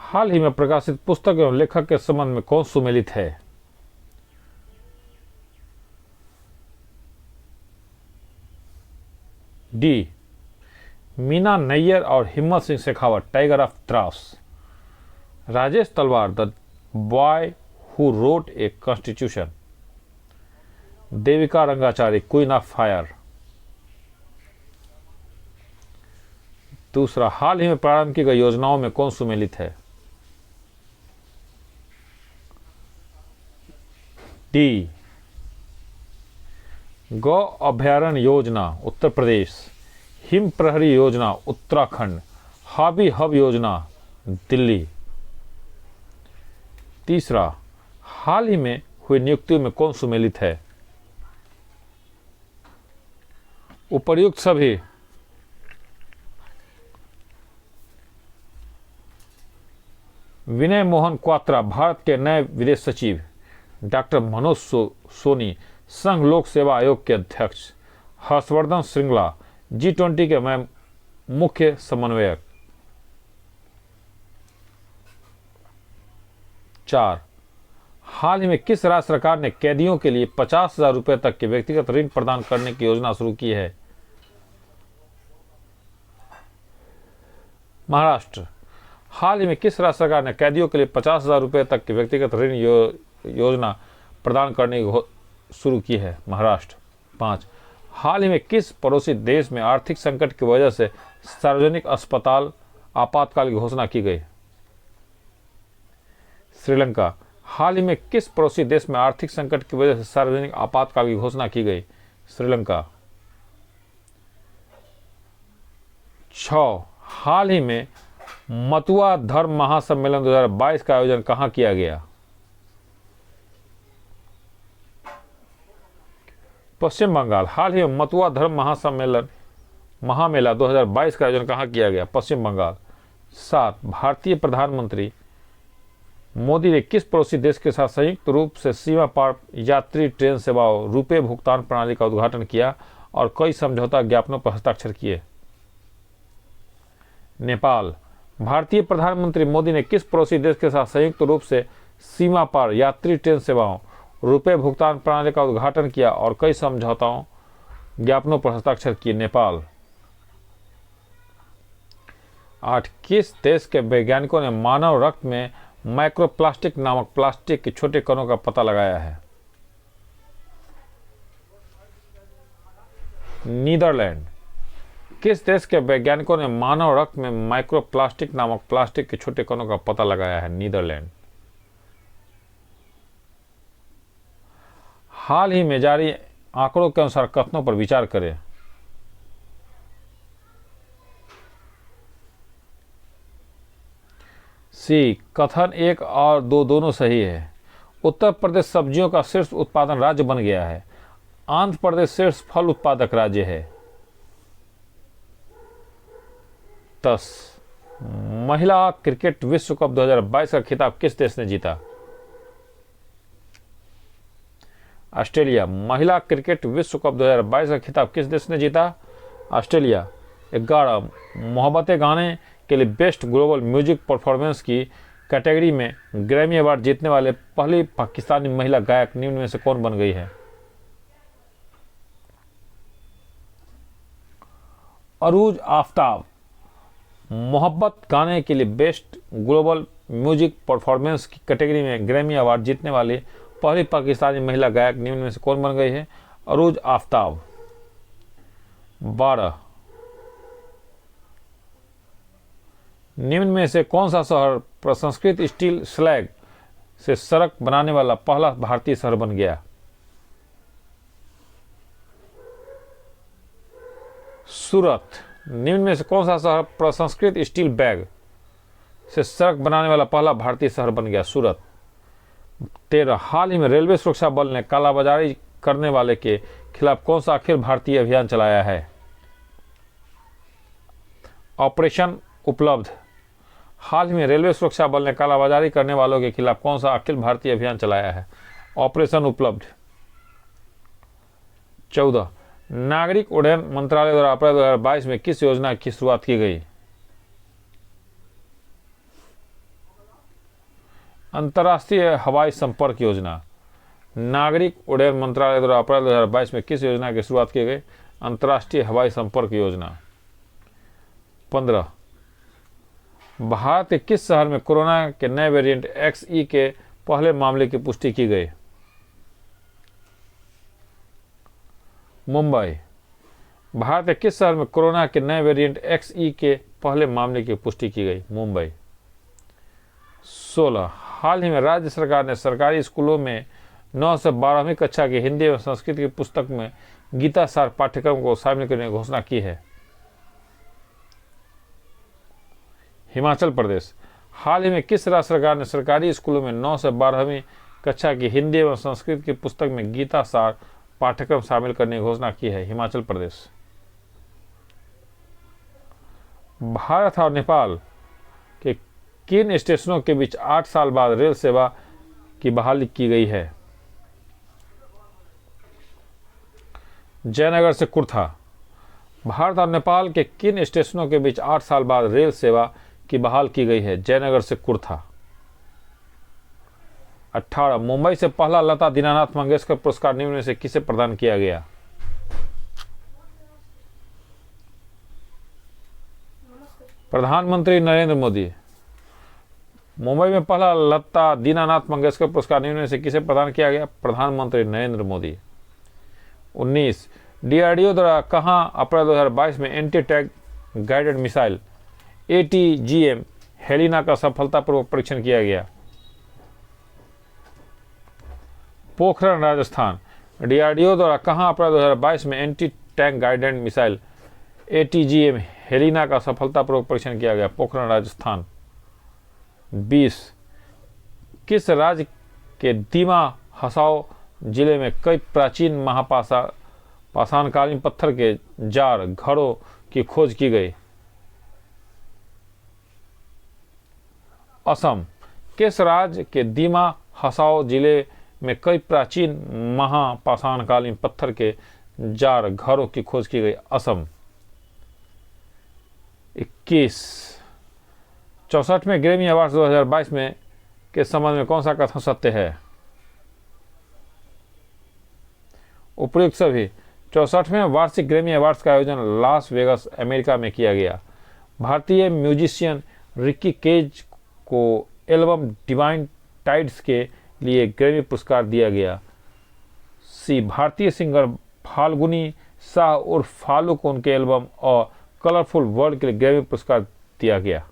हाल ही में प्रकाशित पुस्तक एवं लेखक के संबंध में कौन सुमेलित है? डी, मीना नैयर और हिम्मत सिंह शेखावत, टाइगर ऑफ द्रास। राजेश तलवार, the boy who wrote a constitution. Devika Rangachari, queen of fire. दूसरा, हाल ही में प्रारंभ की गई योजनाओं में कौन सुमेलित है? डी, गौ अभयारण्य योजना उत्तर प्रदेश, हिम प्रहरी योजना उत्तराखंड, हॉबी हब योजना दिल्ली। तीसरा, हाल ही में हुई नियुक्तियों में कौन सुमेलित है? उपर्युक्त सभी। विनय मोहन क्वात्रा, भारत के नए विदेश सचिव। डॉक्टर मनोज सोनी, संघ लोक सेवा आयोग के अध्यक्ष। हर्षवर्धन श्रृंगला, G20 के मुख्य समन्वयक। 4, हाल ही में किस राज्य सरकार ने कैदियों के लिए 50,000 रुपए तक के व्यक्तिगत ऋण प्रदान करने की योजना शुरू की है? महाराष्ट्र। हाल ही में किस राज्य सरकार ने कैदियों के लिए 50,000 रुपए तक के व्यक्तिगत ऋण योजना प्रदान करने की शुरू की है? महाराष्ट्र। 5, हाल ही में किस पड़ोसी देश में आर्थिक संकट की वजह से सार्वजनिक अस्पताल आपातकाल की घोषणा की गई? श्रीलंका। हाल ही में किस पड़ोसी देश में आर्थिक संकट की वजह से सार्वजनिक आपातकाल की घोषणा की गई? श्रीलंका। 6, हाल ही में मतुआ धर्म महासम्मेलन 2022 का आयोजन कहां किया गया? पश्चिम बंगाल। हाल ही में मतुआ धर्म महामेला 2022 का आयोजन कहां किया गया? पश्चिम बंगाल। 7, भारतीय प्रधानमंत्री मोदी ने किस पड़ोसी देश के साथ संयुक्त रूप से सीमा पार यात्री ट्रेन सेवाओं रुपे भुगतान प्रणाली का उद्घाटन किया और कई समझौता ज्ञापनों पर हस्ताक्षर किए? नेपाल। भारतीय प्रधानमंत्री मोदी ने किस पड़ोसी देश के साथ संयुक्त रूप से सीमा पार यात्री ट्रेन सेवाओं रुपए भुगतान प्रणाली का उद्घाटन किया और कई समझौताओं ज्ञापनों पर हस्ताक्षर किए? नेपाल। 8, किस देश के वैज्ञानिकों ने मानव रक्त में माइक्रोप्लास्टिक नामक प्लास्टिक के छोटे कणों का पता लगाया है? नीदरलैंड। किस देश के वैज्ञानिकों ने मानव रक्त में माइक्रोप्लास्टिक नामक प्लास्टिक के छोटे कणों का पता लगाया है? नीदरलैंड। हाल ही में जारी आंकड़ों के अनुसार कथनों पर विचार करें। सी, कथन 1 और 2 दोनों सही है। उत्तर प्रदेश सब्जियों का शीर्ष उत्पादन राज्य बन गया है। आंध्र प्रदेश शीर्ष फल उत्पादक राज्य है। 10, महिला क्रिकेट विश्व कप 2022 का खिताब किस देश ने जीता? ऑस्ट्रेलिया। महिला क्रिकेट विश्व कप 2022 का खिताब किस देश ने जीता? ऑस्ट्रेलिया। 11, मोहब्बतें गाने के लिए बेस्ट ग्लोबल म्यूजिक परफॉर्मेंस की कैटेगरी में ग्रैमी अवार्ड जीतने वाले पहली पाकिस्तानी महिला गायक निम्न में से कौन बन गई है? अरूज आफ्ताब। मोहब्बत गाने के लिए बेस्ट ग्लोबल म्यूजिक परफॉर्मेंस की कैटेगरी में ग्रैमी अवार्ड जीतने वाली पहली पाकिस्तानी महिला गायक निम्न में से कौन बन गई है? अरूज आफ्ताब। 12, निम्न में से कौन सा शहर प्रसंस्कृत स्टील स्लैग से सड़क बनाने वाला पहला भारतीय शहर बन गया? सूरत। निम्न में से कौन सा शहर प्रसंस्कृत स्टील बैग से सड़क बनाने वाला पहला भारतीय शहर बन गया? सूरत। 13, हाल ही में रेलवे सुरक्षा बल ने कालाबाजारी करने वाले के खिलाफ कौन सा अखिल भारतीय अभियान चलाया है? ऑपरेशन उपलब्ध। हाल ही में रेलवे सुरक्षा बल ने कालाबाजारी करने वालों के खिलाफ कौन सा अखिल भारतीय अभियान चलाया है? ऑपरेशन उपलब्ध। 14, नागरिक उड्डयन मंत्रालय द्वारा अप्रैल 2022 में किस योजना की शुरुआत की गई? अंतर्राष्ट्रीय हवाई संपर्क योजना। नागरिक उड्डयन मंत्रालय द्वारा अप्रैल 2022 में किस योजना की शुरुआत की गई? अंतर्राष्ट्रीय हवाई संपर्क योजना। 15 भारत के किस शहर में कोरोना के नए वेरिएंट XE के पहले मामले की पुष्टि की गई? मुंबई। भारत के किस शहर में कोरोना के नए वेरिएंट XE के पहले मामले की पुष्टि की गई? मुंबई। 16 हाल ही में राज्य सरकार ने सरकारी स्कूलों में 9 से 12वीं कक्षा की हिंदी एवं संस्कृत की पुस्तक में गीता सार पाठ्यक्रम को शामिल करने की घोषणा की है। हिमाचल प्रदेश। हाल ही में किस राज्य सरकार ने सरकारी स्कूलों में 9 से 12वीं कक्षा की हिंदी एवं संस्कृत की पुस्तक में गीता सार पाठ्यक्रम शामिल करने की घोषणा की है? हिमाचल प्रदेश। भारत और नेपाल के किन स्टेशनों के बीच 8 साल बाद रेल सेवा की बहाली की गई है? जयनगर से कुर्था। भारत और नेपाल के किन स्टेशनों के बीच 8 साल बाद रेल सेवा की बहाल की गई है? जयनगर से कुर्था। 18 मुंबई से पहला लता दीनानाथ मंगेशकर पुरस्कार निम्न में से किसे प्रदान किया गया? प्रधानमंत्री नरेंद्र मोदी। मुंबई में पहला लता दीनानाथ मंगेशकर पुरस्कार निम्न में से किसे प्रदान किया गया? प्रधानमंत्री नरेंद्र मोदी। 19 DRDO द्वारा कहां अप्रैल 2022 में anti tank guided missile ATGM Helina का सफलतापूर्वक परीक्षण किया गया? पोखरण राजस्थान। DRDO द्वारा कहां अप्रैल 2022 में anti tank guided missile ATGM Helina का सफलतापूर्वक परीक्षण किया गया? पोखरण राजस्थान। 20 किस राज्य के दीमा हसाओ जिले में कई प्राचीन पाषाणकालीन पत्थर के जार घड़ों की खोज की गई? असम। किस राज्य के दीमा हसाओ जिले में कई प्राचीन महापाषाणकालीन पत्थर के जार घरों की खोज की गई? असम। 21 64वें ग्रैमी अवार्ड 2022 में के संबंध में कौन सा कथन सत्य है? उपयुक्त सभी। 64वें वार्षिक ग्रैमी अवार्ड्स का आयोजन लास वेगास अमेरिका में किया गया। भारतीय म्यूजिशियन रिकी केज को एल्बम डिवाइन टाइड्स के लिए ग्रैमी पुरस्कार दिया गया। सी भारतीय सिंगर फाल्गुनी शाह उर्फ फालू को उनके एल्बम और कलरफुल वर्ल्ड के लिए ग्रैमी पुरस्कार दिया गया।